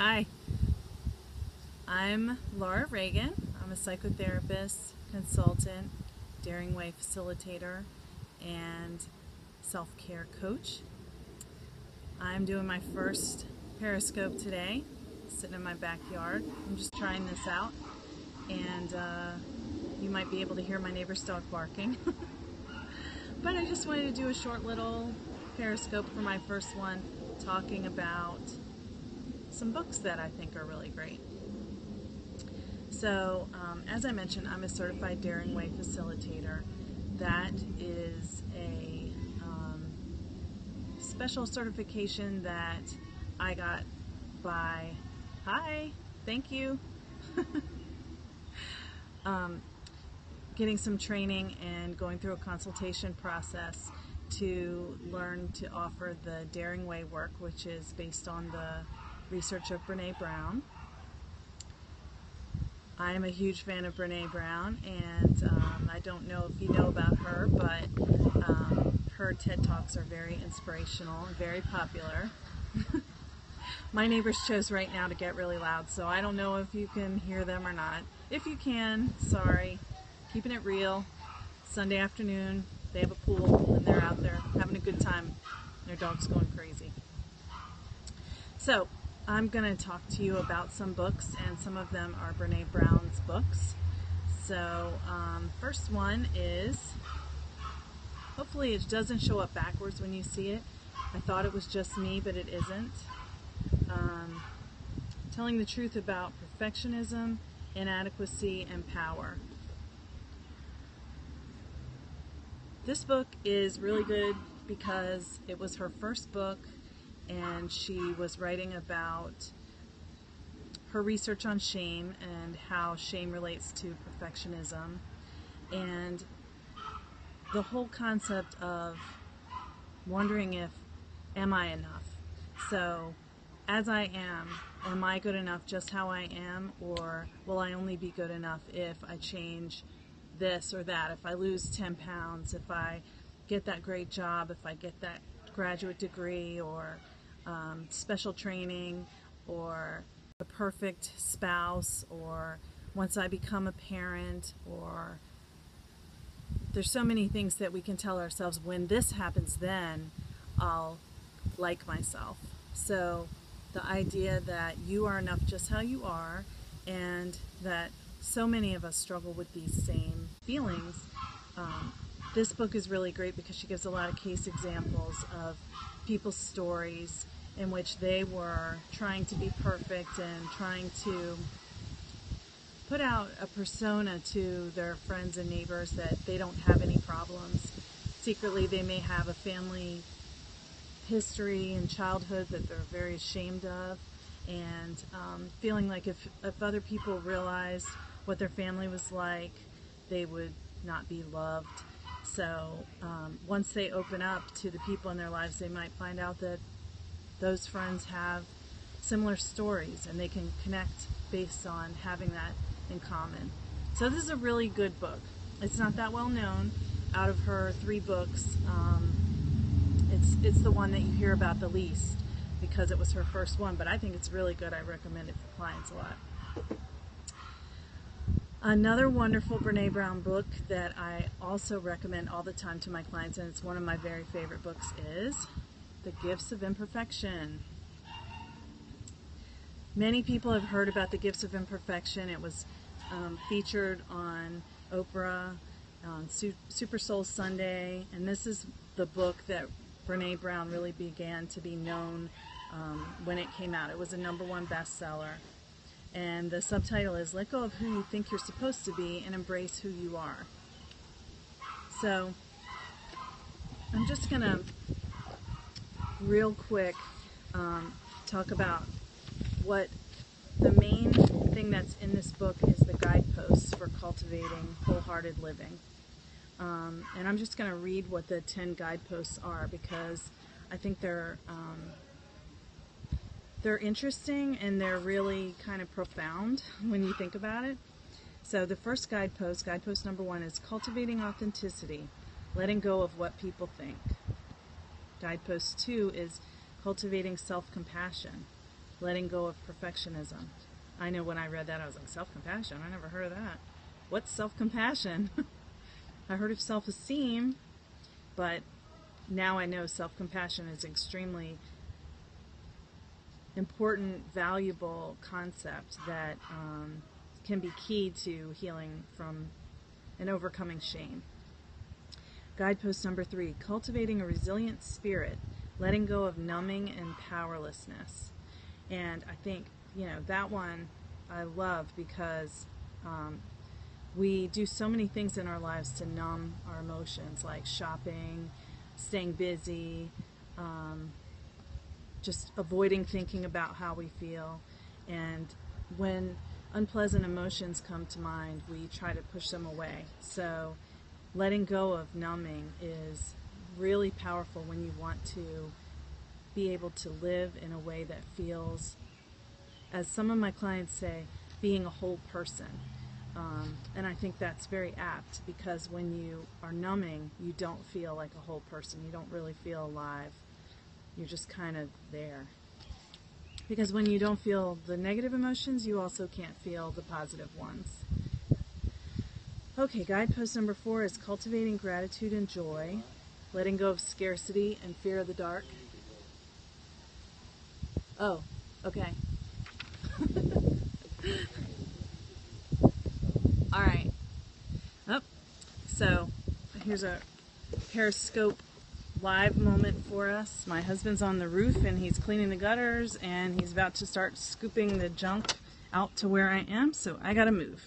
Hi, I'm Laura Reagan. I'm a psychotherapist, consultant, Daring Way facilitator, and self-care coach. I'm doing my first Periscope today, sitting in my backyard. I'm just trying this out, and you might be able to hear my neighbor's dog barking. But I just wanted to do a short little Periscope for my first one, talking about some books that I think are really great. So, as I mentioned, I'm a certified Daring Way facilitator. That is a special certification that I got by, thank you, getting some training and going through a consultation process to learn to offer the Daring Way work, which is based on the research of Brené Brown. I am a huge fan of Brené Brown, and I don't know if you know about her, but her TED Talks are very inspirational and very popular. My neighbors chose right now to get really loud, so I don't know if you can hear them or not. If you can, sorry. Keeping it real. Sunday afternoon, they have a pool, and they're out there having a good time. Their dog's going crazy. So, I'm going to talk to you about some books, and some of them are Brené Brown's books. So, first one is, hopefully it doesn't show up backwards when you see it. I thought it was just me, but it isn't. Telling the truth about perfectionism, inadequacy, and power. This book is really good because it was her first book, and she was writing about her research on shame and how shame relates to perfectionism, and the whole concept of wondering if, am I enough? So, as I am I good enough just how I am, or will I only be good enough if I change this or that, if I lose 10 pounds, if I get that great job, if I get that graduate degree, or special training, or the perfect spouse, or once I become a parent, or there's so many things that we can tell ourselves, when this happens, then I'll like myself. So the idea that you are enough just how you are, and that so many of us struggle with these same feelings. This book is really great because she gives a lot of case examples of people's stories in which they were trying to be perfect and trying to put out a persona to their friends and neighbors that they don't have any problems. Secretly, they may have a family history and childhood that they're very ashamed of, and feeling like if other people realized what their family was like, they would not be loved. So once they open up to the people in their lives, they might find out that those friends have similar stories, and they can connect based on having that in common. So this is a really good book. It's not that well known. Out of her 3 books, it's the one that you hear about the least because it was her first one, but I think it's really good. I recommend it for clients a lot. Another wonderful Brené Brown book that I also recommend all the time to my clients, and it's one of my very favorite books, is The Gifts of Imperfection. Many people have heard about The Gifts of Imperfection. It was featured on Oprah, on Super Soul Sunday, and this is the book that Brené Brown really began to be known when it came out. It was a #1 bestseller. And the subtitle is Let Go of Who You Think You're Supposed to Be and Embrace Who You Are. So I'm just going to real quick talk about what the main thing that's in this book is, the guideposts for cultivating wholehearted living. And I'm just going to read what the 10 guideposts are, because I think they're interesting, and they're really kind of profound when you think about it. So the first guidepost #1, is cultivating authenticity, letting go of what people think. Guidepost 2 is cultivating self-compassion, letting go of perfectionism. I know when I read that, I was like, self-compassion? I never heard of that. What's self-compassion? I heard of self-esteem, but now I know self-compassion is extremely important, valuable concept that can be key to healing from and overcoming shame. Guidepost number 3, cultivating a resilient spirit, letting go of numbing and powerlessness. And I think, that one I love because we do so many things in our lives to numb our emotions, like shopping, staying busy, just avoiding thinking about how we feel. And when unpleasant emotions come to mind, we try to push them away. So letting go of numbing is really powerful when you want to be able to live in a way that feels, as some of my clients say, being a whole person. And I think that's very apt, because when you are numbing, you don't feel like a whole person. You don't really feel alive. You're just kind of there. Because when you don't feel the negative emotions, you also can't feel the positive ones. Okay, guidepost number 4 is cultivating gratitude and joy, letting go of scarcity and fear of the dark. Oh, okay. All right. So here's a Periscope live moment for us. My husband's on the roof and he's cleaning the gutters and he's about to start scooping the junk out to where I am, so I gotta move.